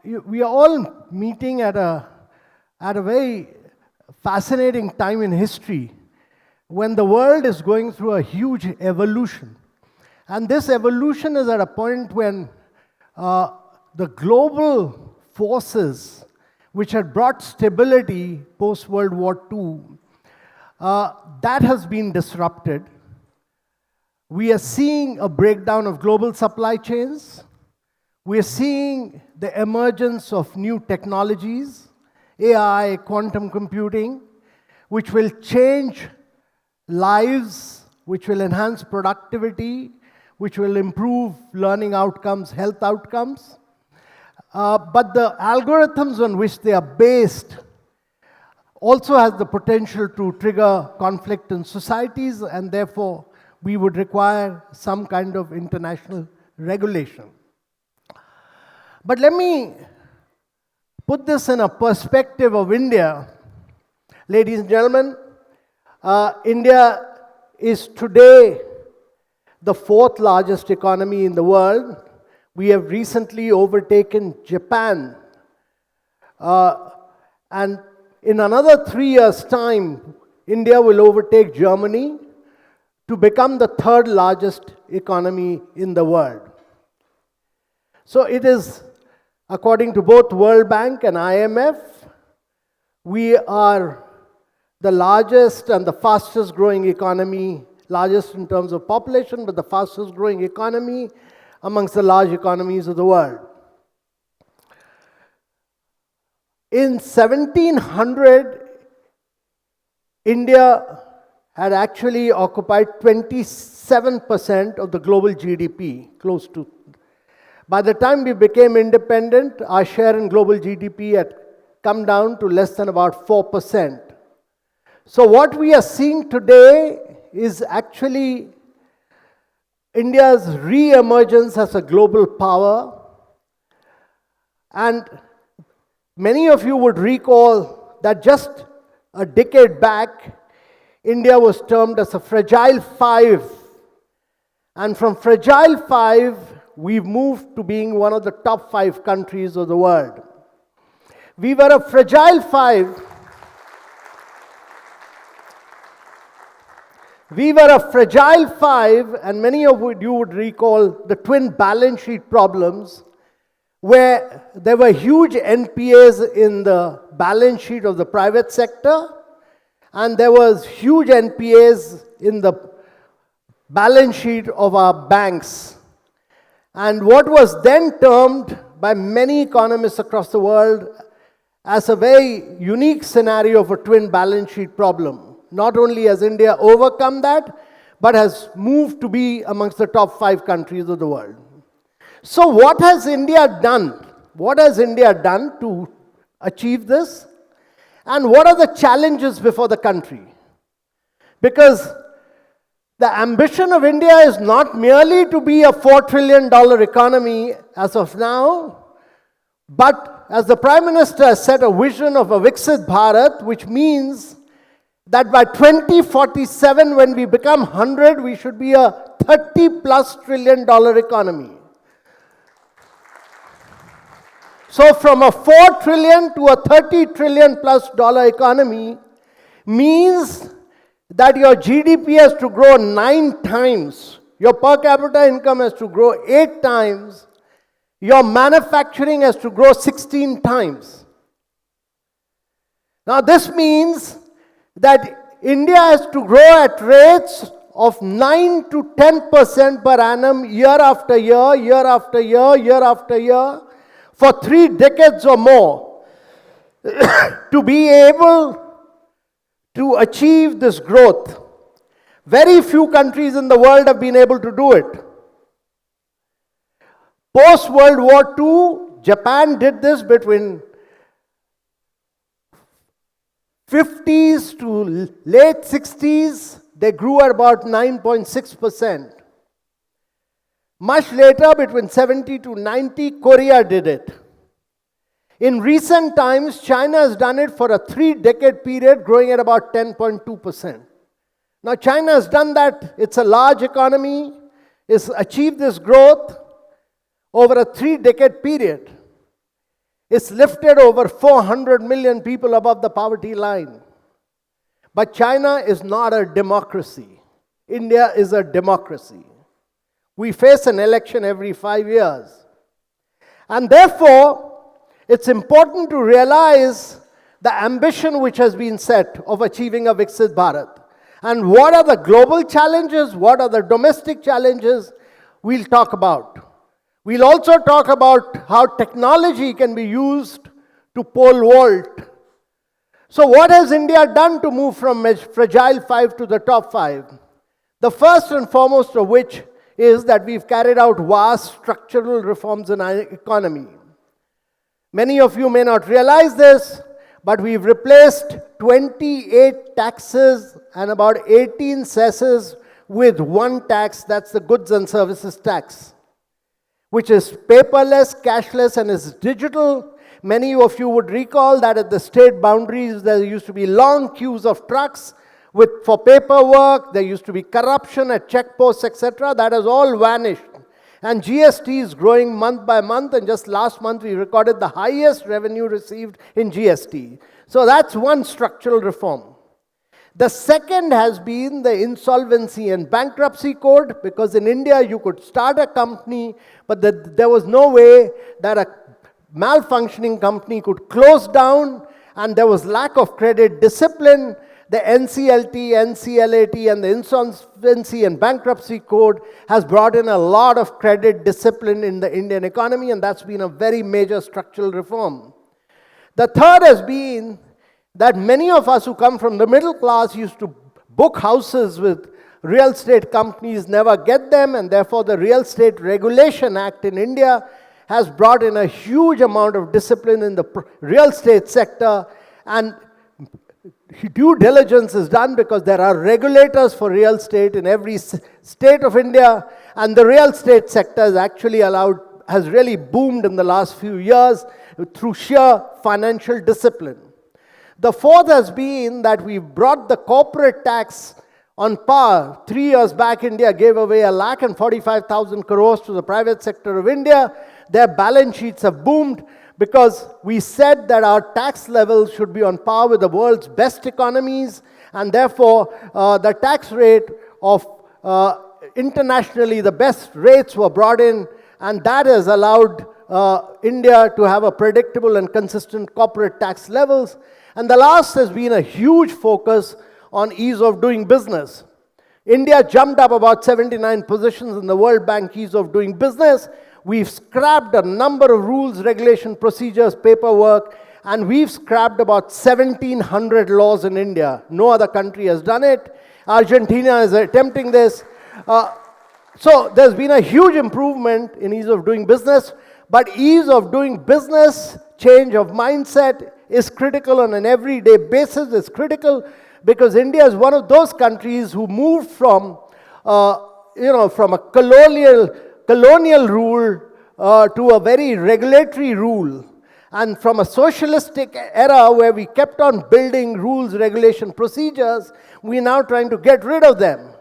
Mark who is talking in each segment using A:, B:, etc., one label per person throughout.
A: We are all meeting at a very fascinating time in history when the world is going through a huge evolution. And this evolution is at a point when the global forces which had brought stability post-World War II, that has been disrupted. We are seeing a breakdown of global supply chains. We are seeing the emergence of new technologies, AI, quantum computing, which will change lives, which will enhance productivity, which will improve learning outcomes, health outcomes. But the algorithms on which they are based also has the potential to trigger conflict in societies, and therefore we would require some kind of international regulation. But let me put this in a perspective of India. Ladies and gentlemen, India is today the fourth largest economy in the world. We have recently overtaken Japan. And in another 3 years' time, India will overtake Germany to become the third largest economy in the world. So it is, according to both World Bank and IMF, we are the largest and the fastest growing economy, largest in terms of population, but the fastest growing economy amongst the large economies of the world. In 1700, India had actually occupied 27% of the global GDP, close to. By the time we became independent, our share in global GDP had come down to less than about 4%. So what we are seeing today is actually India's re-emergence as a global power. And many of you would recall that just a decade back, India was termed as a fragile five. And from fragile five, we've moved to being one of the top 5 countries of the world. We were a fragile five. We were a fragile five, and many of you would recall the twin balance sheet problems, where there were huge NPAs in the balance sheet of the private sector, and there was huge NPAs in the balance sheet of our banks. And what was then termed by many economists across the world as a very unique scenario of a twin balance sheet problem. Not only has India overcome that, but has moved to be amongst the top 5 countries of the world. So what has India done? What has India done to achieve this? And what are the challenges before the country? Because the ambition of India is not merely to be a $4 trillion economy as of now, but as the Prime Minister has set a vision of a Viksit Bharat, which means that by 2047, when we become 100, we should be a $30+ trillion economy. So from a $4 trillion to a $30 trillion+ economy means that your GDP has to grow 9 times, your per capita income has to grow 8 times, your manufacturing has to grow 16 times. Now this means that India has to grow at rates of 9 to 10% per annum year after year, year after year, year after year, for 3 decades or more to be able to achieve this growth. Very few countries in the world have been able to do it. Post-World War II, Japan did this between 50s to late 60s, they grew at about 9.6%. Much later, between 70 to 90, Korea did it. In recent times, China has done it for a 3-decade period, growing at about 10.2%. Now, China has done that. It's a large economy. It's achieved this growth over a 3-decade period. It's lifted over 400 million people above the poverty line. But China is not a democracy. India is a democracy. We face an election every 5 years. And therefore, it's important to realize the ambition which has been set of achieving a Viksit Bharat. And what are the global challenges? What are the domestic challenges? We'll talk about. We'll also talk about how technology can be used to pole vault. So what has India done to move from fragile 5 to the top 5? The first and foremost of which is that we've carried out vast structural reforms in our economy. Many of you may not realize this, but we've replaced 28 taxes and about 18 cesses with one tax, that's the goods and services tax, which is paperless, cashless, and is digital. Many of you would recall that at the state boundaries, there used to be long queues of trucks for paperwork. There used to be corruption at checkposts, etc. That has all vanished. And GST is growing month by month, and just last month we recorded the highest revenue received in GST. So that's one structural reform. The second has been the insolvency and bankruptcy code, because in India you could start a company, but there was no way that a malfunctioning company could close down, and there was lack of credit discipline. The NCLT, NCLAT, and the Insolvency and Bankruptcy Code has brought in a lot of credit discipline in the Indian economy, and that's been a very major structural reform. The third has been that many of us who come from the middle class used to book houses with real estate companies, never get them, and therefore the Real Estate Regulation Act in India has brought in a huge amount of discipline in the real estate sector, and due diligence is done because there are regulators for real estate in every state of India, and the real estate sector has really boomed in the last few years through sheer financial discipline. The fourth has been that we've brought the corporate tax on par. 3 years back, India gave away 1,45,000 crores to the private sector of India. Their balance sheets have boomed because we said that our tax levels should be on par with the world's best economies, and therefore the tax rate of internationally the best rates were brought in, and that has allowed India to have a predictable and consistent corporate tax levels. And the last has been a huge focus on ease of doing business. India jumped up about 79 positions in the World Bank ease of doing business. We've scrapped a number of rules, regulation, procedures, paperwork, and we've scrapped about 1,700 laws in India. No other country has done it. Argentina is attempting this. So there's been a huge improvement in ease of doing business, but ease of doing business, change of mindset is critical on an everyday basis. It's critical because India is one of those countries who moved from a colonial rule to a very regulatory rule. And from a socialistic era where we kept on building rules, regulation, procedures, we're now trying to get rid of them.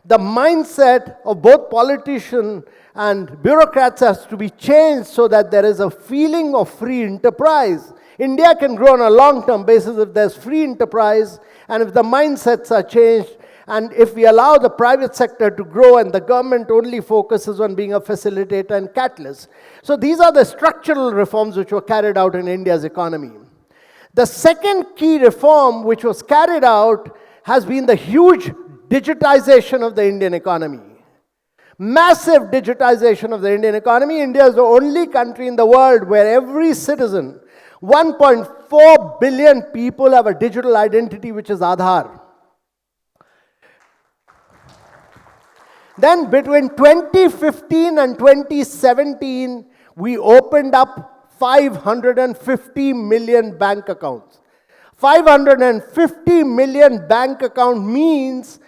A: The mindset of both politicians and bureaucrats has to be changed so that there is a feeling of free enterprise. India can grow on a long-term basis if there's free enterprise, and if the mindsets are changed, and if we allow the private sector to grow and the government only focuses on being a facilitator and catalyst. So these are the structural reforms which were carried out in India's economy. The second key reform which was carried out has been the huge digitization of the Indian economy. Massive digitization of the Indian economy. India is the only country in the world where every citizen, 1.4 billion people, have a digital identity, which is Aadhaar. Then between 2015 and 2017, we opened up 550 million bank accounts. 550 million bank account means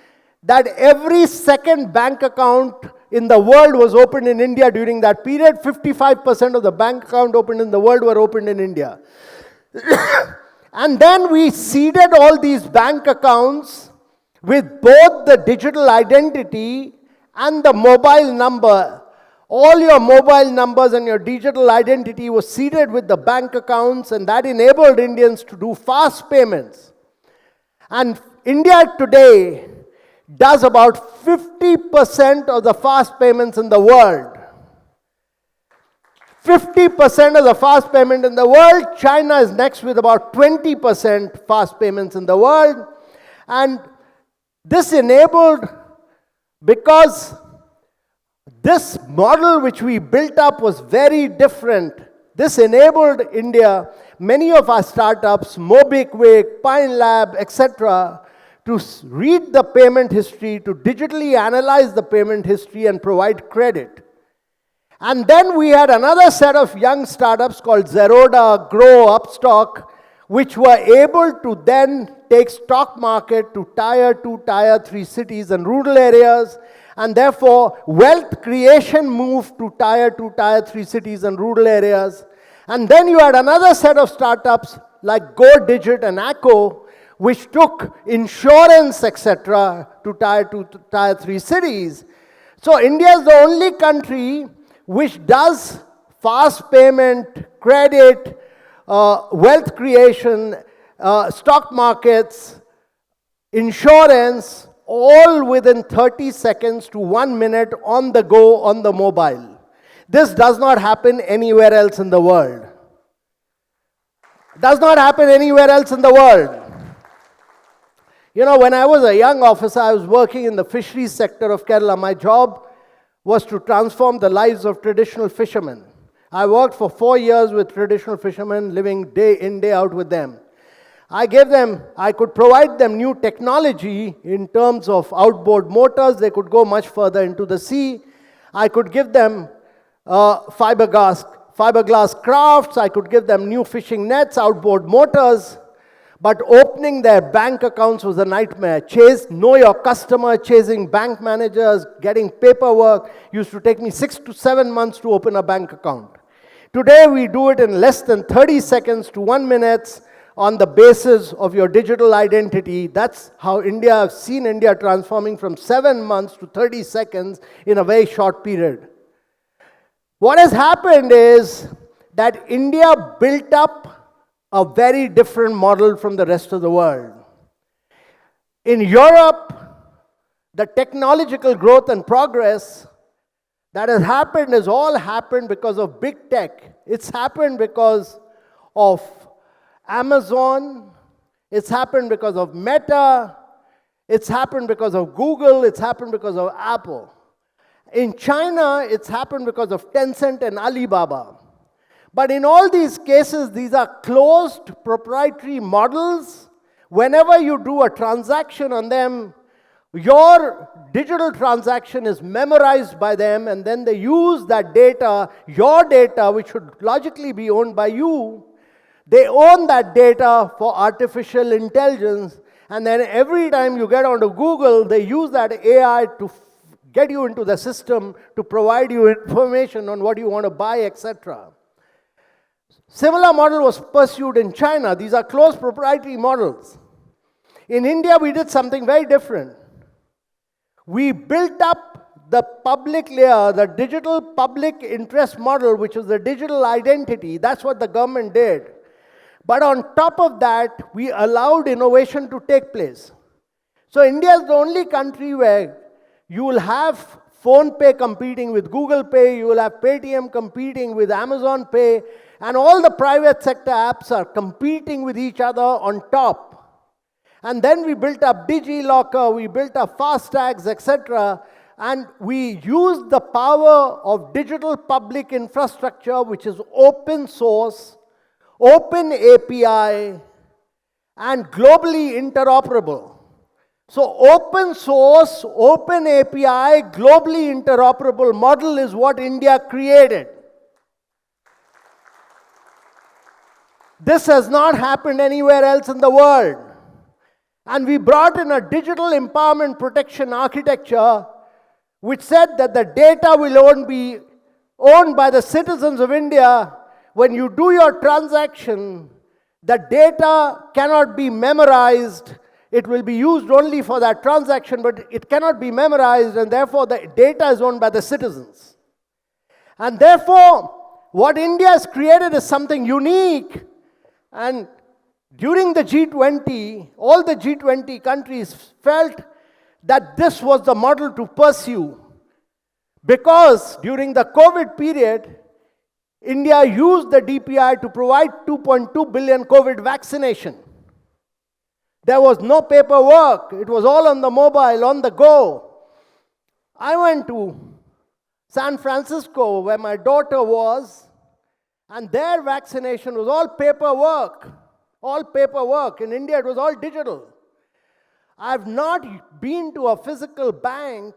A: that every second bank account in the world was opened in India during that period. 55% of the bank account opened in the world were opened in India. And then we seeded all these bank accounts with both the digital identity and the mobile number All your mobile numbers and your digital identity was seeded with the bank accounts, and that enabled Indians to do fast payments. And India today does about 50% of the fast payments in the world. 50% of the fast payment in the world. China is next with about 20% fast payments in the world. And this enabled, because this model which we built up was very different. This enabled India, many of our startups, MobiKwik, Pine Lab, etc., to read the payment history, to digitally analyze the payment history and provide credit. And then we had another set of young startups called Zerodha, Grow, Upstock, which were able to then take stock market to tier 2, tier 3 cities and rural areas, and therefore wealth creation moved to tier 2, tier 3 cities and rural areas. And then you had another set of startups like GoDigit and Acco, which took insurance, etc., to tier 2 to tier 3 cities. So India is the only country which does fast payment, credit, wealth creation, stock markets, insurance, all within 30 seconds to 1 minute on the go on the mobile. This does not happen anywhere else in the world. Does not happen anywhere else in the world. You know, when I was a young officer, I was working in the fisheries sector of Kerala. My job was to transform the lives of traditional fishermen. I worked for 4 years with traditional fishermen, living day in, day out with them. I could provide them new technology in terms of outboard motors. They could go much further into the sea. I could give them fiberglass crafts. I could give them new fishing nets, outboard motors. But opening their bank accounts was a nightmare. Know your customer, chasing bank managers, getting paperwork. Used to take me 6 to 7 months to open a bank account. Today we do it in less than 30 seconds to 1 minute on the basis of your digital identity. That's how I've seen India transforming from 7 months to 30 seconds in a very short period. What has happened is that India built up a very different model from the rest of the world. In Europe, the technological growth and progress that has happened has all happened because of big tech. It's happened because of Amazon. It's happened because of Meta. It's happened because of Google. It's happened because of Apple. In China, it's happened because of Tencent and Alibaba. But in all these cases, these are closed proprietary models. Whenever you do a transaction on them, your digital transaction is memorized by them, and then they use that data, your data, which should logically be owned by you. They own that data for artificial intelligence, and then every time you get onto Google, they use that AI to get you into the system to provide you information on what you want to buy, etc. Similar model was pursued in China. These are closed proprietary models. In India, we did something very different. We built up the public layer, the digital public interest model, which is the digital identity. That's what the government did. But on top of that, we allowed innovation to take place. So India is the only country where you will have PhonePe competing with Google Pay, you will have Paytm competing with Amazon Pay, and all the private sector apps are competing with each other on top. And then we built up DigiLocker, we built up FASTags, etc. And we used the power of digital public infrastructure, which is open source, open API, and globally interoperable. So open source, open API, globally interoperable model is what India created. This has not happened anywhere else in the world. And we brought in a digital empowerment protection architecture which said that the data will be owned by the citizens of India. When you do your transaction, the data cannot be memorized. It will be used only for that transaction, but it cannot be memorized, and therefore the data is owned by the citizens. And therefore, what India has created is something unique. And during the G20, all the G20 countries felt that this was the model to pursue. Because during the COVID period, India used the DPI to provide 2.2 billion COVID vaccination. There was no paperwork. It was all on the mobile, on the go. I went to San Francisco, where my daughter was, and their vaccination was all paperwork. All paperwork. In India, it was all digital. I've not been to a physical bank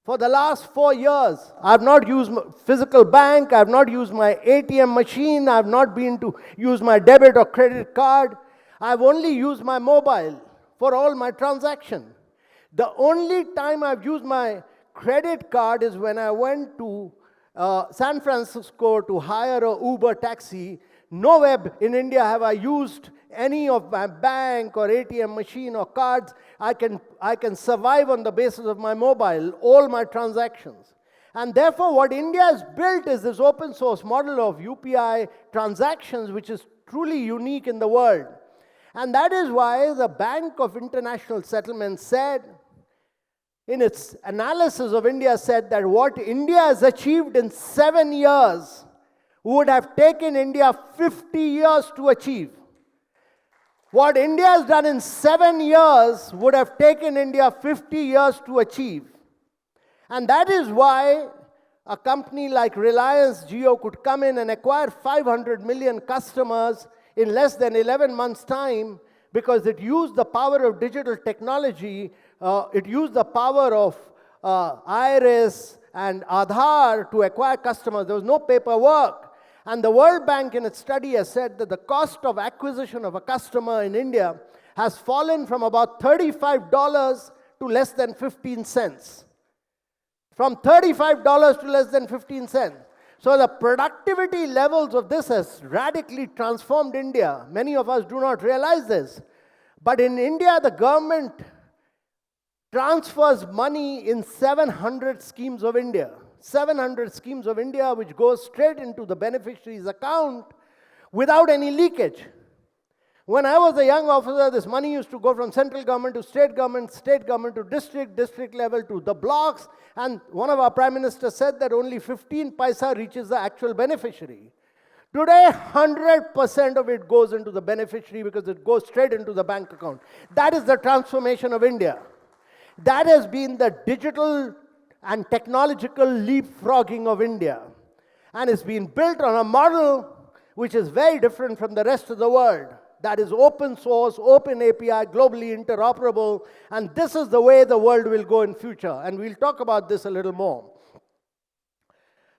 A: for the last 4 years. I've not used physical bank. I've not used my ATM machine. I've not been to use my debit or credit card. I've only used my mobile for all my transaction. The only time I've used my credit card is when I went to San Francisco to hire a Uber taxi. Nowhere in India have I used any of my bank or ATM machine or cards. I can survive on the basis of my mobile, all my transactions. And therefore, what India has built is this open source model of UPI transactions, which is truly unique in the world. And that is why the Bank of International Settlements said, in its analysis of India, said that what India has achieved in 7 years would have taken India 50 years to achieve. What India has done in 7 years would have taken India 50 years to achieve. And that is why a company like Reliance Jio could come in and acquire 500 million customers in less than 11 months' time, because it used the power of digital technology, it used the power of Iris and Aadhaar to acquire customers. There was no paperwork. And the World Bank in its study has said that the cost of acquisition of a customer in India has fallen from about $35 to less than 15 cents. From $35 to less than 15 cents. So the productivity levels of this has radically transformed India. Many of us do not realize this. But in India, the government transfers money in 700 schemes of India. 700 schemes of India, which goes straight into the beneficiary's account without any leakage. When I was a young officer, this money used to go from central government to state government to district level to the blocks. And one of our prime ministers said that only 15 paisa reaches the actual beneficiary. Today, 100% of it goes into the beneficiary because it goes straight into the bank account. That is the transformation of India. That has been the digital and technological leapfrogging of India. And it's been built on a model which is very different from the rest of the world. That is open source, open API, globally interoperable, and this is the way the world will go in future. And we'll talk about this a little more.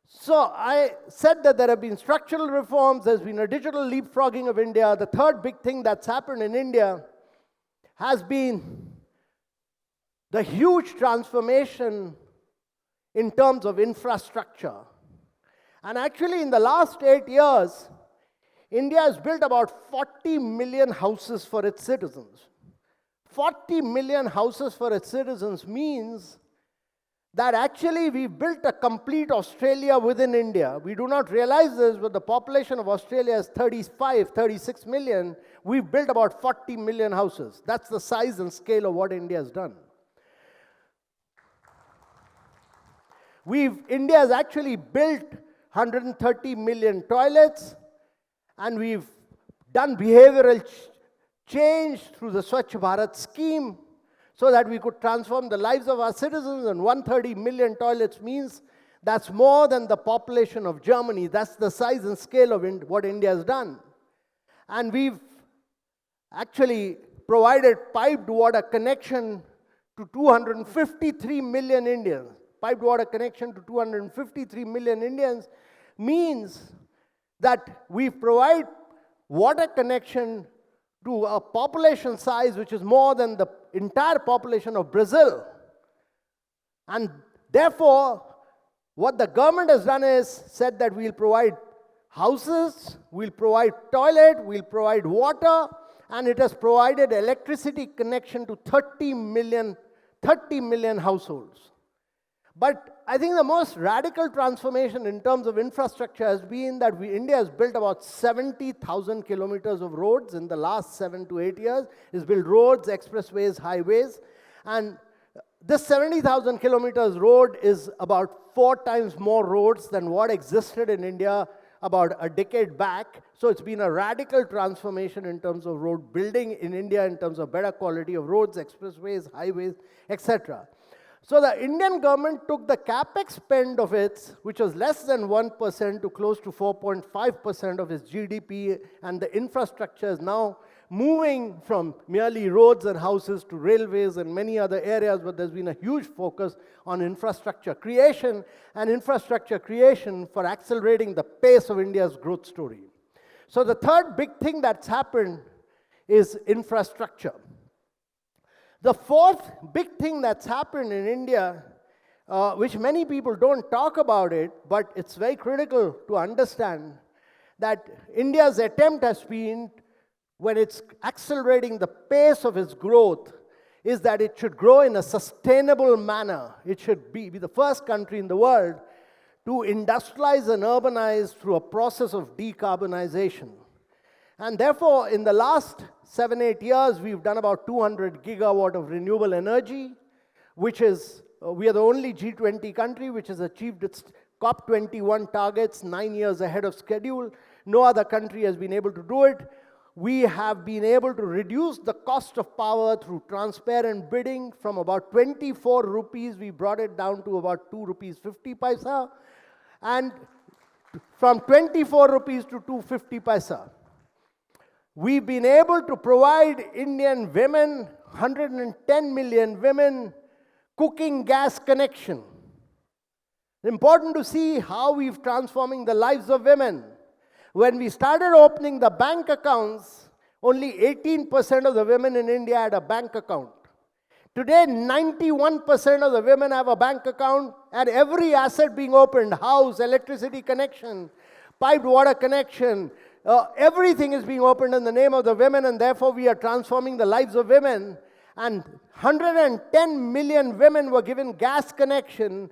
A: So I said that there have been structural reforms, there's been a digital leapfrogging of India. The third big thing that's happened in India has been the huge transformation in terms of infrastructure. And actually in the last 8 years, India has built about 40 million houses for its citizens. 40 million houses for its citizens means that actually we built a complete Australia within India. We do not realize this, but the population of Australia is 36 million. We've built about 40 million houses. That's the size and scale of what India has done. India has actually built 130 million toilets, and we've done behavioral change through the Swachh Bharat scheme so that we could transform the lives of our citizens. And 130 million toilets means that's more than the population of Germany. That's the size and scale of what India has done. And we've actually provided piped water connection to 253 million Indians. Piped water connection to 253 million Indians means that we provide water connection to a population size which is more than the entire population of Brazil. And therefore, what the government has done is said that we'll provide houses, we'll provide toilet, we'll provide water, and it has provided electricity connection to 30 million households. But I think the most radical transformation in terms of infrastructure has been that India has built about 70,000 kilometers of roads in the last 7 to 8 years. It's built roads, expressways, highways. And this 70,000 kilometers road is about 4 times more roads than what existed in India about a decade back. So it's been a radical transformation in terms of road building in India, in terms of better quality of roads, expressways, highways, etc. So the Indian government took the capex spend of its, which was less than 1% to close to 4.5% of its GDP, and the infrastructure is now moving from merely roads and houses to railways and many other areas, but there's been a huge focus on infrastructure creation for accelerating the pace of India's growth story. So the third big thing that's happened is infrastructure. The fourth big thing that's happened in India, which many people don't talk about it, but it's very critical to understand, that India's attempt has been, when it's accelerating the pace of its growth, is that it should grow in a sustainable manner. It should be the first country in the world to industrialize and urbanize through a process of decarbonization. And therefore, in the last 7-8 years, we've done about 200 gigawatt of renewable energy, which is, we are the only G20 country which has achieved its COP21 targets 9 years ahead of schedule. No other country has been able to do it. We have been able to reduce the cost of power through transparent bidding from about 24 rupees, we brought it down to about 2 rupees 50 paisa, and from 24 rupees to 250 paisa. We've been able to provide Indian women, 110 million women, cooking gas connection. Important to see how we've transforming the lives of women. When we started opening the bank accounts, only 18% of the women in India had a bank account. Today, 91% of the women have a bank account, and every asset being opened, house, electricity connection, piped water connection, everything is being opened in the name of the women, and therefore we are transforming the lives of women. And 110 million women were given gas connection.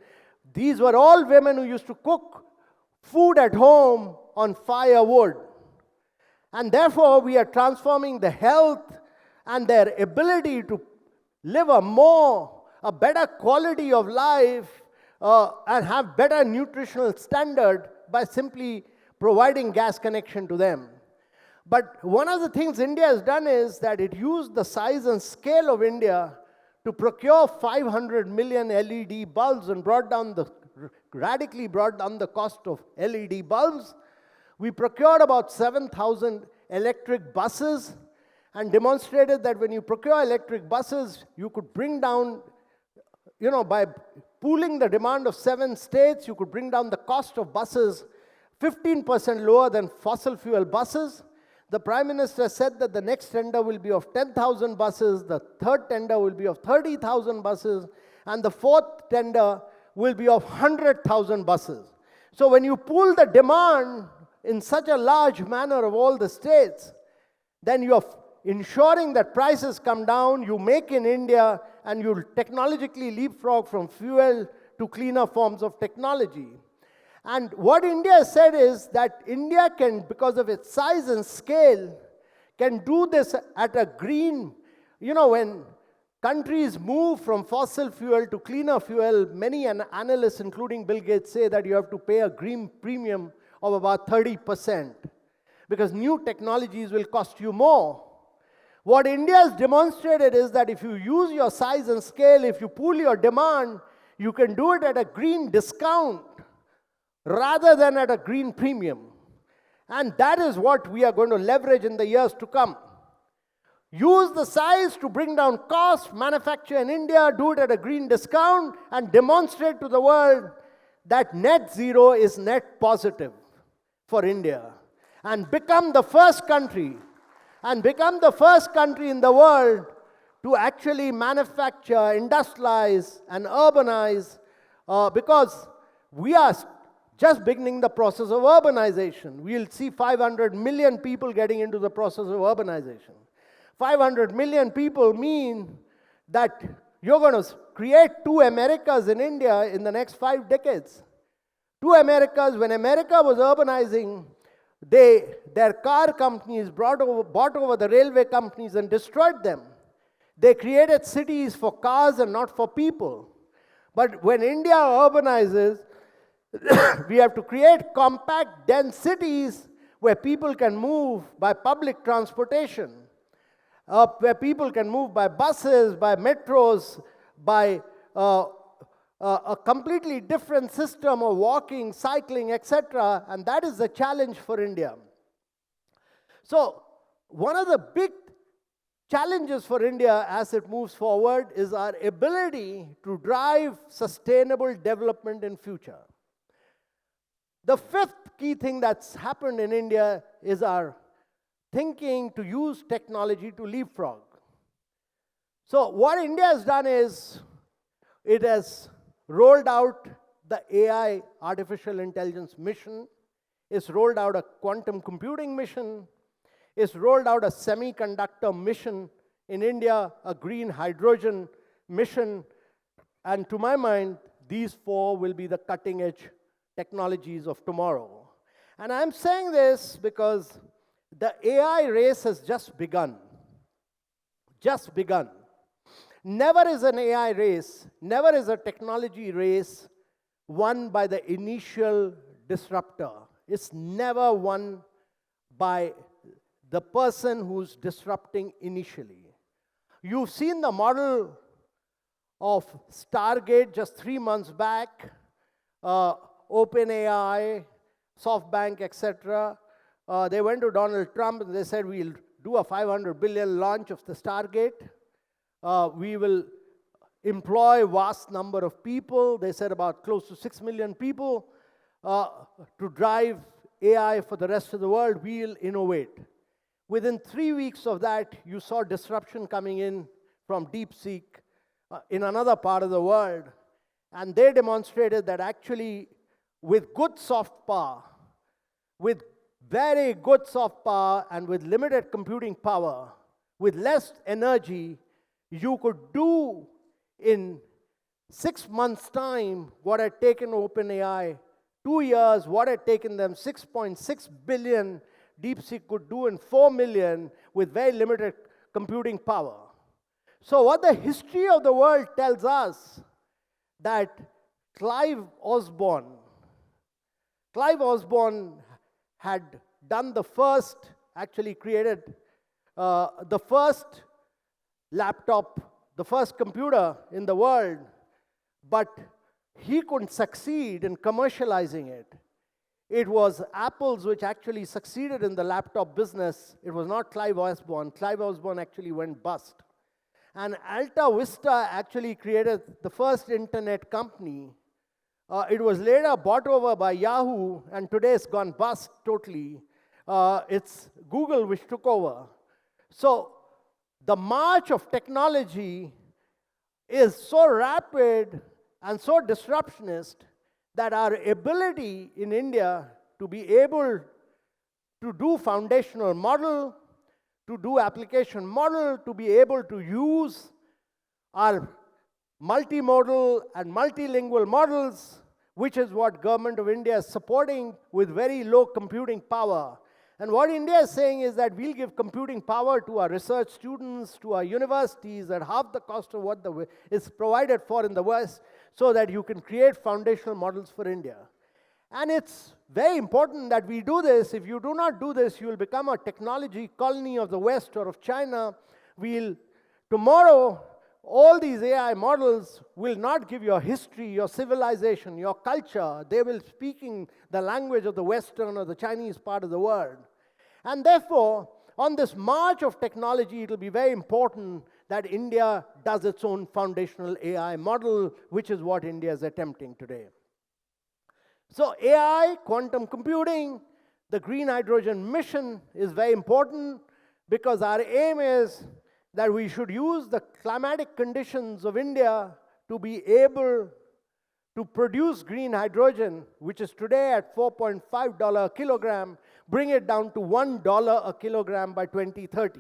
A: These were all women who used to cook food at home on firewood. And therefore, we are transforming the health and their ability to live a better quality of life and have better nutritional standard by simply providing gas connection to them. But one of the things India has done is that it used the size and scale of India to procure 500 million LED bulbs and radically brought down the cost of LED bulbs. We procured about 7,000 electric buses and demonstrated that when you procure electric buses, you could bring down, by pooling the demand of 7 states, you could bring down the cost of buses 15% lower than fossil fuel buses. The Prime Minister said that the next tender will be of 10,000 buses, the third tender will be of 30,000 buses, and the fourth tender will be of 100,000 buses. So when you pool the demand in such a large manner of all the states, then you're ensuring that prices come down, you make in India, and you'll technologically leapfrog from fuel to cleaner forms of technology. And what India has said is that India can, because of its size and scale, can do this at a green, when countries move from fossil fuel to cleaner fuel, many analysts, including Bill Gates, say that you have to pay a green premium of about 30%, because new technologies will cost you more. What India has demonstrated is that if you use your size and scale, if you pool your demand, you can do it at a green discount rather than at a green premium. And that is what we are going to leverage in the years to come. Use the size to bring down costs, manufacture in India, do it at a green discount, and demonstrate to the world that net zero is net positive for India. And become the first country in the world to actually manufacture, industrialize, and urbanize, because we are just beginning the process of urbanization. We'll see 500 million people getting into the process of urbanization. 500 million people mean that you're going to create two Americas in India in the next 5 decades. Two Americas. When America was urbanizing, their car companies bought over the railway companies and destroyed them. They created cities for cars and not for people. But when India urbanizes, we have to create compact, dense cities where people can move by public transportation, where people can move by buses, by metros, by a completely different system of walking, cycling, etc. And that is the challenge for India. So, one of the big challenges for India as it moves forward is our ability to drive sustainable development in future. The fifth key thing that's happened in India is our thinking to use technology to leapfrog. So what India has done is, it has rolled out the AI, artificial intelligence mission. It's rolled out a quantum computing mission. It's rolled out a semiconductor mission in India, a green hydrogen mission. And to my mind, these four will be the cutting edge technologies of tomorrow. And I'm saying this because the AI race has just begun. Just begun. Never is an AI race, never is a technology race won by the initial disruptor. It's never won by the person who's disrupting initially. You've seen the model of Stargate just 3 months back, OpenAI, SoftBank, etc. They went to Donald Trump and they said, we'll do a $500 billion launch of the Stargate. We will employ vast number of people. They said about close to 6 million people to drive AI for the rest of the world. We'll innovate. Within 3 weeks of that, you saw disruption coming in from DeepSeek in another part of the world. And they demonstrated that actually with good soft power, with very good soft power and with limited computing power, with less energy, you could do in 6 months' time what had taken OpenAI 2 years, what had taken them 6.6 billion, DeepSeek could do in 4 million with very limited computing power. So what the history of the world tells us, that Clive Osborne had done the first, actually created the first laptop, the first computer in the world, but he couldn't succeed in commercializing it. It was Apple's which actually succeeded in the laptop business. It was not Clive Osborne. Clive Osborne actually went bust. And Alta Vista actually created the first internet company. It was later bought over by Yahoo, and today it's gone bust totally. It's Google which took over. So the march of technology is so rapid and so disruptionist that our ability in India to be able to do foundational model, to do application model, to be able to use our multimodal and multilingual models, which is what Government of India is supporting with very low computing power. And what India is saying is that we'll give computing power to our research students, to our universities at half the cost of what is provided for in the West, so that you can create foundational models for India. And it's very important that we do this. If you do not do this, you will become a technology colony of the West or of China. Tomorrow, all these AI models will not give your history, your civilization, your culture. They will speaking the language of the Western or the Chinese part of the world. And therefore, on this march of technology, it will be very important that India does its own foundational AI model, which is what India is attempting today. So AI, quantum computing, the green hydrogen mission is very important, because our aim is that we should use the climatic conditions of India to be able to produce green hydrogen, which is today at $4.5 a kilogram, bring it down to $1 a kilogram by 2030.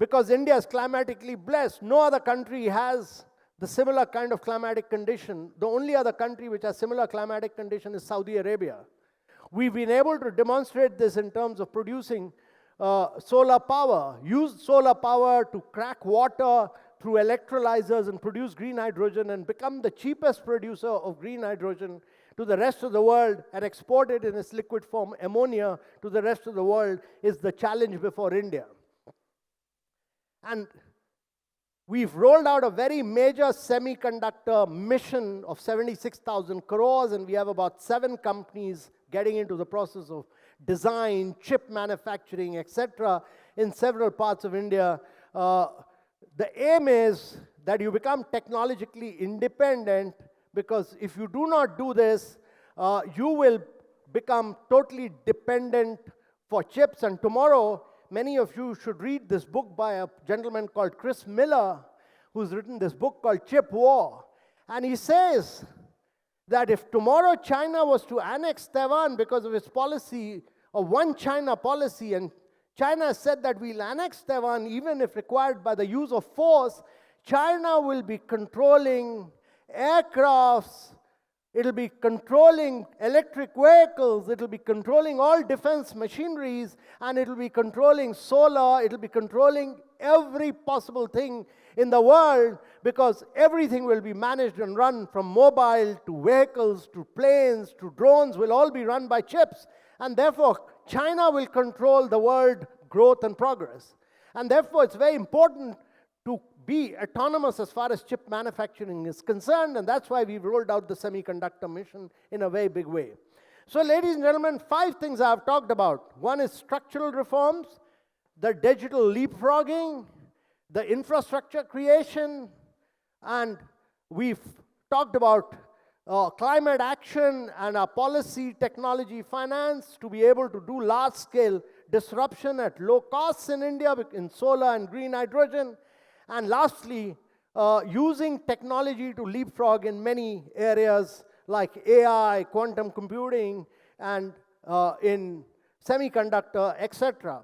A: because India is climatically blessed. No other country has the similar kind of climatic condition. The only other country which has similar climatic condition is Saudi Arabia. We've been able to demonstrate this in terms of producing solar power, use solar power to crack water through electrolyzers and produce green hydrogen and become the cheapest producer of green hydrogen to the rest of the world and export it in its liquid form, ammonia, to the rest of the world, is the challenge before India. And we've rolled out a very major semiconductor mission of 76,000 crores, and we have about 7 companies getting into the process of design, chip manufacturing, etc., in several parts of India. The aim is that you become technologically independent, because if you do not do this, you will become totally dependent for chips. And tomorrow, many of you should read this book by a gentleman called Chris Miller, who's written this book called Chip War. And he says that if tomorrow China was to annex Taiwan because of its policy, a one China policy, and China said that we'll annex Taiwan even if required by the use of force, China will be controlling aircrafts, it'll be controlling electric vehicles, it'll be controlling all defense machineries, and it'll be controlling solar, it'll be controlling every possible thing in the world, because everything will be managed and run from mobile to vehicles to planes to drones will all be run by chips. And therefore, China will control the world growth and progress. And therefore, it's very important to be autonomous as far as chip manufacturing is concerned, and that's why we've rolled out the semiconductor mission in a very big way. So, ladies and gentlemen, 5 things I've talked about. One is structural reforms, the digital leapfrogging, the infrastructure creation, and we've talked about climate action and our policy, technology, finance to be able to do large-scale disruption at low costs in India in solar and green hydrogen. And lastly, using technology to leapfrog in many areas like AI, quantum computing, and in semiconductor, etc.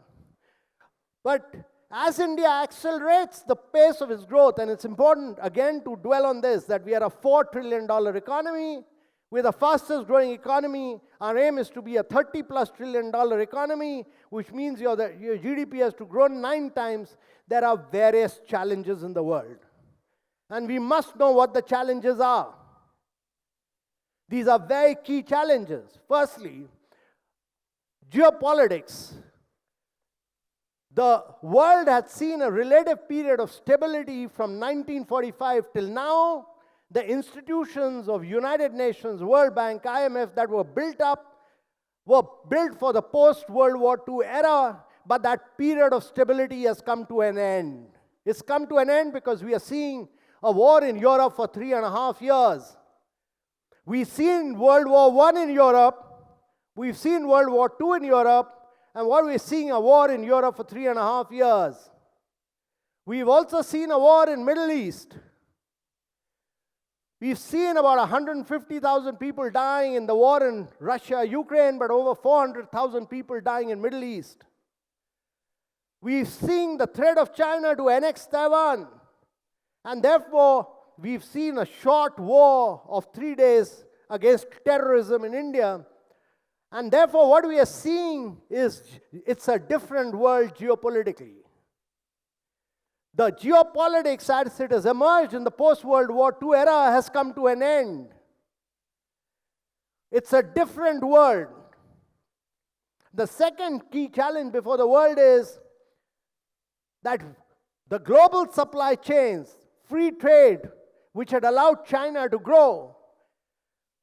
A: But as India accelerates the pace of its growth, and it's important again to dwell on this, that we are a $4 trillion economy. We're the fastest growing economy. Our aim is to be a $30+ trillion economy, which means your GDP has to grow 9 times. There are various challenges in the world. And we must know what the challenges are. These are very key challenges. Firstly, geopolitics. The world had seen a relative period of stability from 1945 till now. The institutions of United Nations, World Bank, IMF that were built for the post-World War II era, but that period of stability has come to an end. It's come to an end because we are seeing a war in Europe for 3.5 years. We've seen World War I in Europe, we've seen World War II in Europe, and what we're seeing a war in Europe for 3.5 years. We've also seen a war in Middle East. We've seen about 150,000 people dying in the war in Russia, Ukraine, but over 400,000 people dying in Middle East. We've seen the threat of China to annex Taiwan, and therefore we've seen a short war of 3 days against terrorism in India. And therefore what we are seeing is it's a different world geopolitically. The geopolitics as it has emerged in the post-World War II era has come to an end. It's a different world. The second key challenge before the world is that the global supply chains, free trade, which had allowed China to grow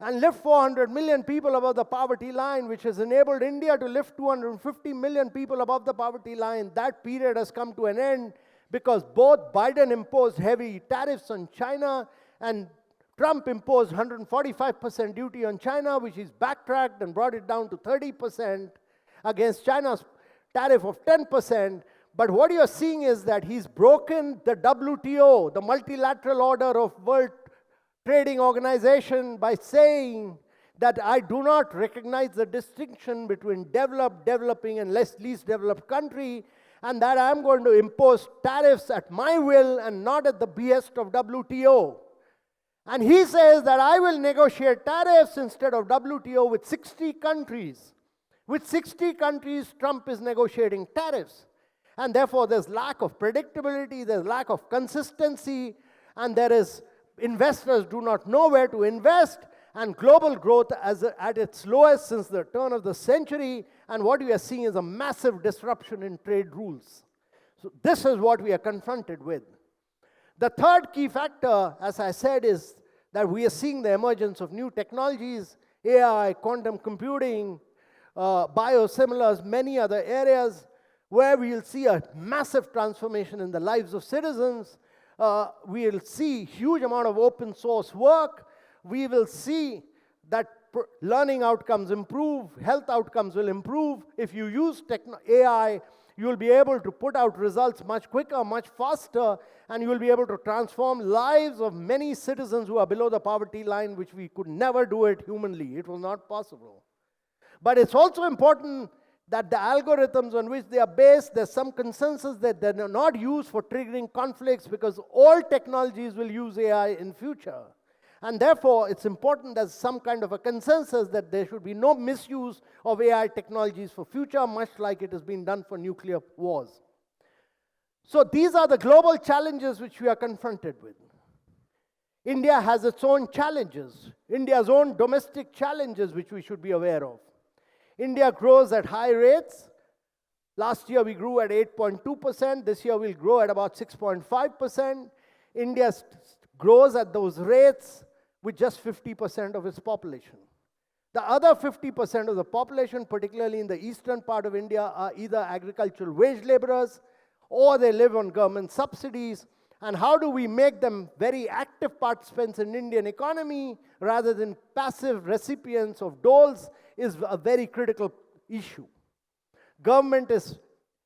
A: and lift 400 million people above the poverty line, which has enabled India to lift 250 million people above the poverty line, that period has come to an end because both Biden imposed heavy tariffs on China and Trump imposed 145% duty on China, which is backtracked and brought it down to 30% against China's tariff of 10%. But what you're seeing is that he's broken the WTO, the multilateral order of World Trading Organization, by saying that I do not recognize the distinction between developed, developing, and least developed country. and that I'm going to impose tariffs at my will and not at the behest of WTO. And he says that I will negotiate tariffs instead of WTO with 60 countries. With 60 countries, Trump is negotiating tariffs. And therefore, there's lack of predictability, there's lack of consistency, and there is investors do not know where to invest, and global growth at its lowest since the turn of the century, and what we are seeing is a massive disruption in trade rules. So this is what we are confronted with. The third key factor, as I said, is that we are seeing the emergence of new technologies, AI, quantum computing, biosimilars, many other areas, where we will see a massive transformation in the lives of citizens. We will see huge amount of open source work. We will see that learning outcomes improve, health outcomes will improve. If you use AI, you will be able to put out results much quicker, much faster, and you will be able to transform lives of many citizens who are below the poverty line, which we could never do it humanly. It was not possible. But it's also important that the algorithms on which they are based, there's some consensus that they're not used for triggering conflicts, because all technologies will use AI in future. And therefore, it's important there's some kind of a consensus that there should be no misuse of AI technologies for future, much like it has been done for nuclear wars. So these are the global challenges which we are confronted with. India has its own challenges, India's own domestic challenges which we should be aware of. India grows at high rates. Last year we grew at 8.2%. This year we'll grow at about 6.5%. India grows at those rates with just 50% of its population. The other 50% of the population, particularly in the eastern part of India, are either agricultural wage laborers or they live on government subsidies. And how do we make them very active participants in Indian economy rather than passive recipients of doles is a very critical issue. Government is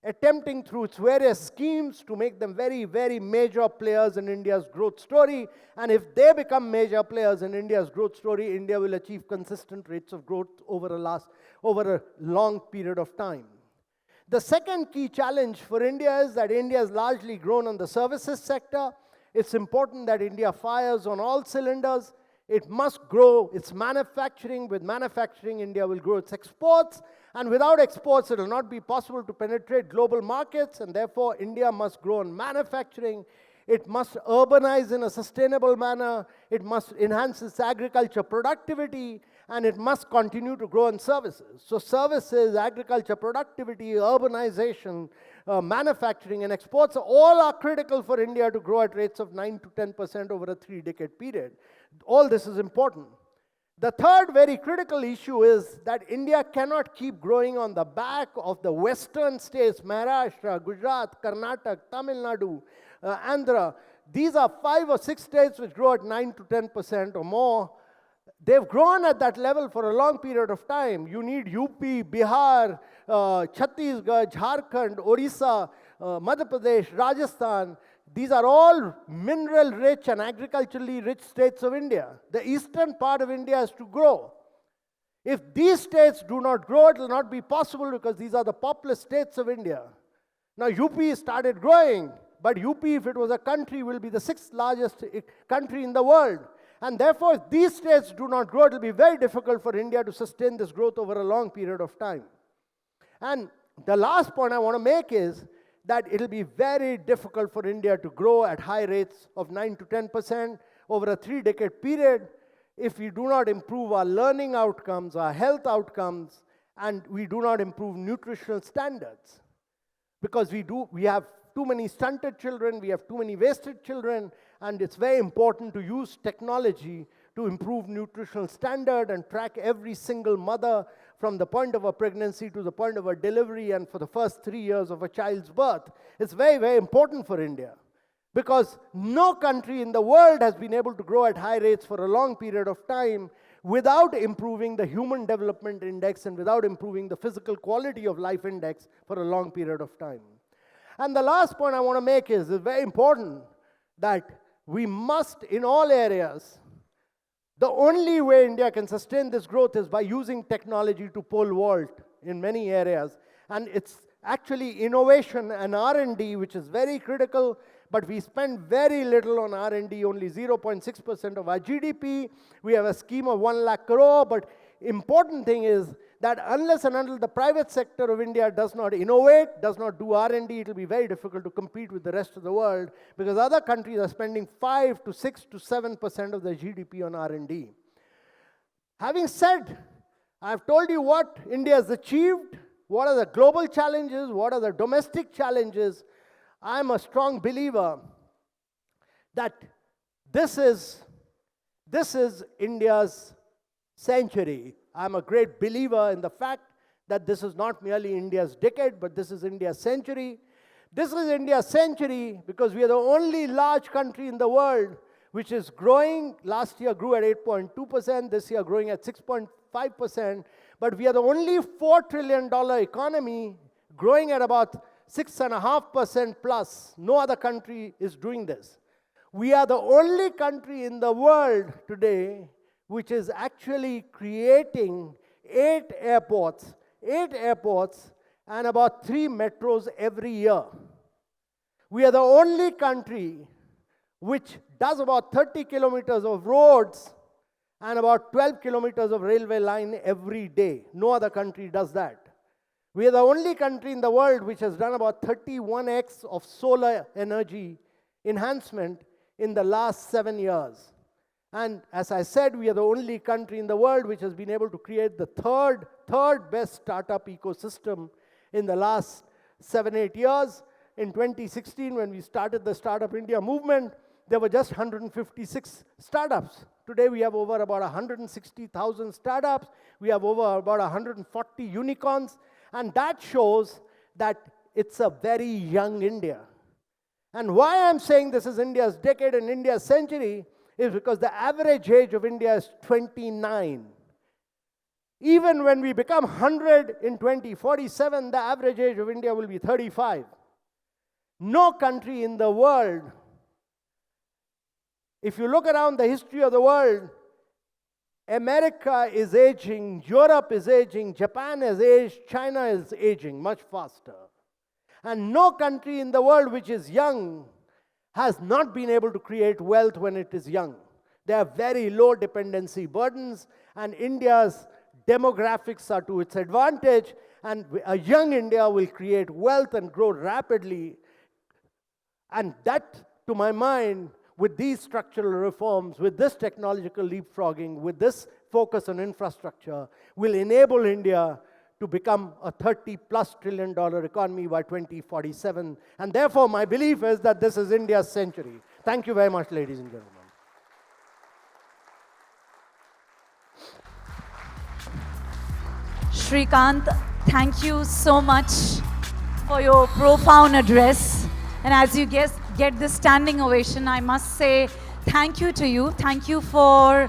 A: attempting through its various schemes to make them very, very major players in India's growth story. And if they become major players in India's growth story, India will achieve consistent rates of growth over a long period of time. The second key challenge for India is that India has largely grown on the services sector. It's important that India fires on all cylinders. It must grow its manufacturing. With manufacturing, India will grow its exports. And without exports, it will not be possible to penetrate global markets. And therefore, India must grow in manufacturing. It must urbanize in a sustainable manner. It must enhance its agriculture productivity. And it must continue to grow in services. So services, agriculture productivity, urbanization, manufacturing, and exports all are critical for India to grow at rates of 9 to 10% over a 3-decade period. All this is important. The third very critical issue is that India cannot keep growing on the back of the western states, Maharashtra, Gujarat, Karnataka, Tamil Nadu, Andhra. These are 5 or 6 states which grow at 9 to 10% or more. They've grown at that level for a long period of time. You need UP, Bihar, Chhattisgarh, Jharkhand, Orissa, Madhya Pradesh, Rajasthan. These are all mineral-rich and agriculturally rich states of India. The eastern part of India has to grow. If these states do not grow, it will not be possible because these are the populous states of India. Now, UP started growing, but UP, if it was a country, will be the 6th largest country in the world. And therefore, if these states do not grow, it will be very difficult for India to sustain this growth over a long period of time. And the last point I want to make is that it will be very difficult for India to grow at high rates of 9 to 10% over a 3-decade period if we do not improve our learning outcomes, our health outcomes, and we do not improve nutritional standards. Because we have too many stunted children, we have too many wasted children, and it's very important to use technology to improve nutritional standard and track every single mother from the point of a pregnancy to the point of a delivery and for the first 3 years of a child's birth. It's very, very important for India because no country in the world has been able to grow at high rates for a long period of time without improving the Human Development Index and without improving the Physical Quality of Life Index for a long period of time. And the last point I want to make is it's very important that we must, in all areas, the only way India can sustain this growth is by using technology to pole vault in many areas. And it's actually innovation and R&D, which is very critical, but we spend very little on R&D, only 0.6% of our GDP. We have a scheme of 1 lakh crore, but important thing is that unless and until the private sector of India does not innovate, does not do R&D, it will be very difficult to compete with the rest of the world, because other countries are spending 5 to 6 to 7% of their GDP on R&D. Having said, I've told you what India has achieved, what are the global challenges, what are the domestic challenges. I'm a strong believer that this is India's century. I'm a great believer in the fact that this is not merely India's decade, but this is India's century. This is India's century because we are the only large country in the world which is growing. Last year grew at 8.2%, this year growing at 6.5%, but we are the only $4 trillion economy growing at about 6.5% plus. No other country is doing this. We are the only country in the world today which is actually creating 8 airports and about 3 metros every year. We are the only country which does about 30 kilometers of roads and about 12 kilometers of railway line every day. No other country does that. We are the only country in the world which has done about 31x of solar energy enhancement in the last 7 years. And as I said, we are the only country in the world which has been able to create the third best startup ecosystem in the last 7-8 years. In 2016, when we started the Startup India movement, there were just 156 startups. Today, we have over about 160,000 startups. We have over about 140 unicorns. And that shows that it's a very young India. And why I'm saying this is India's decade and India's century is because the average age of India is 29. Even when we become 100 in 2047, the average age of India will be 35. No country in the world, if you look around the history of the world, America is aging, Europe is aging, Japan has aged, China is aging much faster. And no country in the world which is young has not been able to create wealth when it is young. There are very low dependency burdens, and India's demographics are to its advantage, and a young India will create wealth and grow rapidly. And that, to my mind, with these structural reforms, with this technological leapfrogging, with this focus on infrastructure, will enable India to become a $30+ trillion economy by 2047. And therefore, my belief is that this is India's century. Thank you very much, ladies and gentlemen.
B: Shrikant, thank you so much for your profound address. And as you get this standing ovation, I must say thank you to you. Thank you for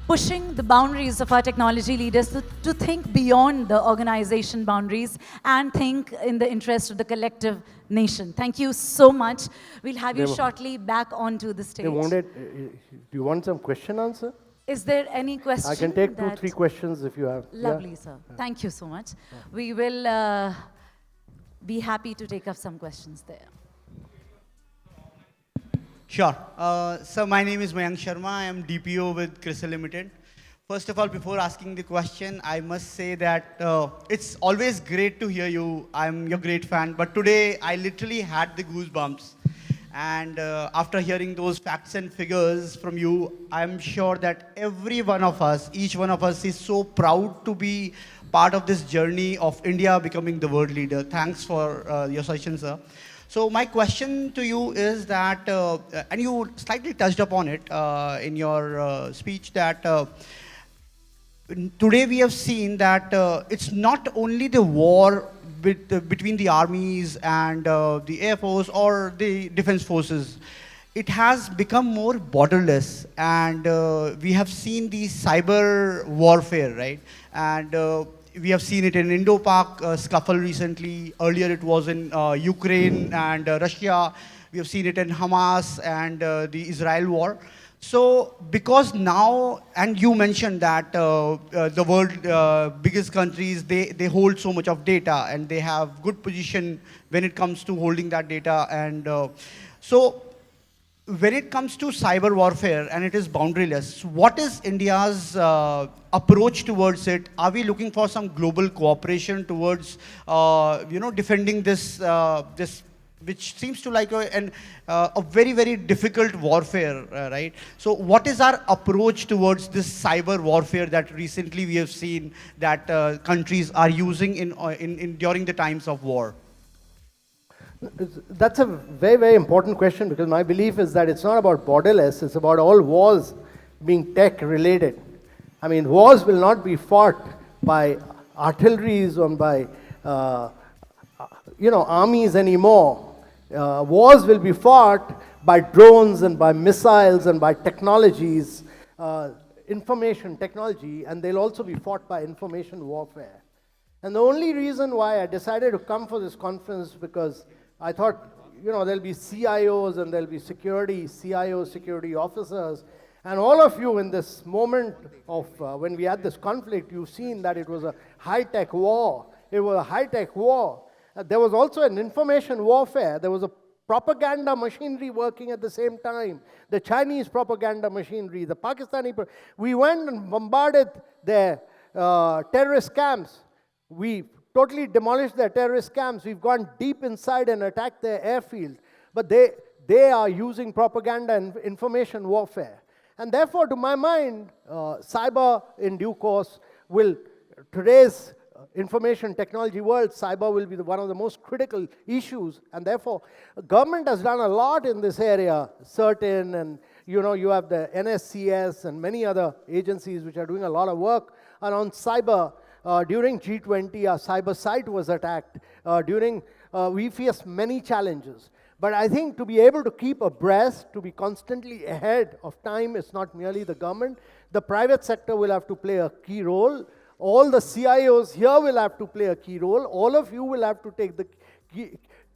B: pushing the boundaries of our technology leaders to think beyond the organization boundaries and think in the interest of the collective nation. Thank you so much. We'll have you shortly back onto the stage.
A: Do you want some question answer?
B: Is there any question?
A: I can take 2-3 questions if you have.
B: Lovely, yeah? Sir. Yeah. Thank you so much. Yeah. We will be happy to take up some questions there.
C: Sure. So my name is Mayank Sharma. I am DPO with CRISIL Limited. First of all, before asking the question, I must say that it's always great to hear you. I'm your great fan. But today, I literally had the goosebumps. And after hearing those facts and figures from you, I'm sure that every one of us, each one of us is so proud to be part of this journey of India becoming the world leader. Thanks for your suggestion, sir. So my question to you is that, and you slightly touched upon it in your speech, that today we have seen that it's not only the war between the armies and the Air Force or the defense forces. It has become more borderless, and we have seen the cyber warfare, right? And we have seen it in Indo-Pak scuffle recently. Earlier it was in Ukraine and Russia. We have seen it in Hamas and the Israel war. So, because now, and you mentioned that the world biggest countries, they hold so much of data and they have good position when it comes to holding that data. And so, when it comes to cyber warfare and it is boundaryless, what is India's approach towards it? Are we looking for some global cooperation towards, defending this, which seems to like a very, very difficult warfare, right? So what is our approach towards this cyber warfare that recently we have seen that countries are using in during the times of war?
A: That's a very, very important question, because my belief is that it's not about borderless, it's about all wars being tech related. I mean, wars will not be fought by artilleries or by, armies anymore. Wars will be fought by drones and by missiles and by technologies, information technology, and they'll also be fought by information warfare. And the only reason why I decided to come for this conference, because I thought, there'll be CIOs and there'll be CIOs, security officers, and all of you in this moment of when we had this conflict, you've seen that it was a high-tech war. It was a high-tech war. There was also an information warfare. There was a propaganda machinery working at the same time. The Chinese propaganda machinery, the Pakistani. We went and bombarded their terrorist camps. We totally demolished their terrorist camps. We've gone deep inside and attacked their airfield. But they are using propaganda and information warfare. And therefore, to my mind, cyber in due course today's information technology world, cyber will be one of the most critical issues. And therefore, government has done a lot in this area, certain, and you have the NSCS and many other agencies which are doing a lot of work around cyber. During G20, our cyber site was attacked. We faced many challenges. But I think to be able to keep abreast, to be constantly ahead of time, it's not merely the government. The private sector will have to play a key role. All the CIOs here will have to play a key role. All of you will have to take the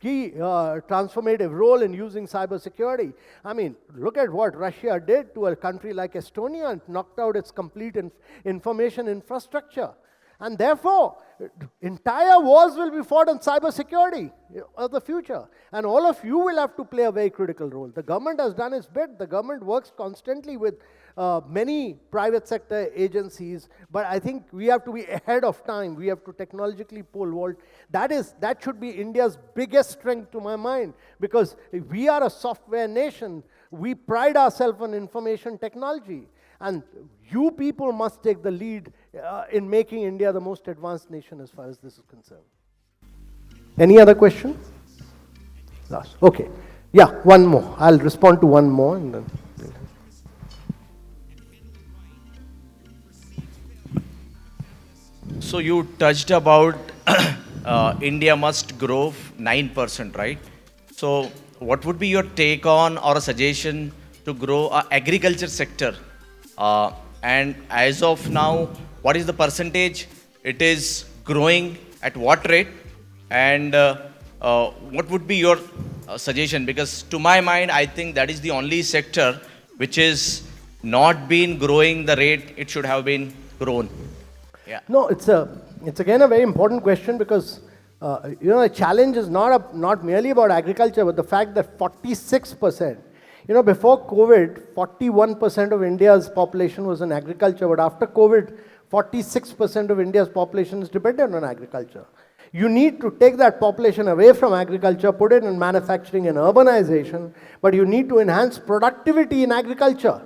A: key transformative role in using cybersecurity. I mean, look at what Russia did to a country like Estonia and knocked out its complete information infrastructure. And therefore, entire wars will be fought on cybersecurity of the future. And all of you will have to play a very critical role. The government has done its bit. The government works constantly with many private sector agencies. But I think we have to be ahead of time. We have to technologically pole vault. That should be India's biggest strength, to my mind. Because if we are a software nation, we pride ourselves on information technology. And you people must take the lead in making India the most advanced nation as far as this is concerned. Any other question? Last. Okay. Yeah, one more. I'll respond to one more. And then.
D: So you touched about India must grow 9%, right? So what would be your take on or a suggestion to grow agriculture sector? And as of now, what is the percentage it is growing, at what rate, and what would be your suggestion? Because to my mind, I think that is the only sector which is not been growing the rate it should have been grown. Yeah.
A: No, it's again a very important question, because the challenge is not merely about agriculture, but the fact that 46%. Before COVID, 41% of India's population was in agriculture, but after COVID, 46% of India's population is dependent on agriculture. You need to take that population away from agriculture, put it in manufacturing and urbanization, but you need to enhance productivity in agriculture.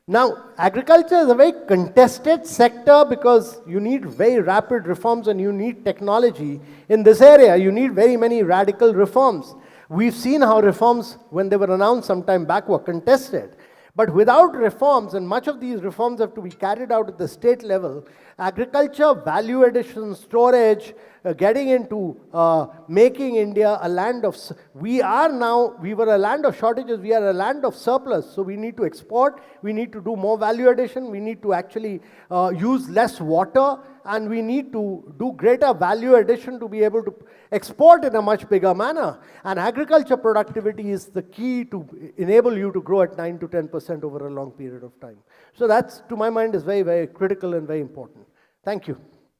A: Now, agriculture is a very contested sector because you need very rapid reforms and you need technology. In this area, you need very many radical reforms. We've seen how reforms, when they were announced some time back, were contested. But without reforms, and much of these reforms have to be carried out at the state level, agriculture, value addition, storage, getting into making India a land of... We were a land of shortages, we are a land of surplus. So we need to export, we need to do more value addition, we need to actually use less water. and we need to do greater value addition to be able to export in a much bigger manner. And agriculture productivity is the key to enable you to grow at 9 to 10% over a long period of time. So that's, to my mind, is very, very critical and very important. Thank you.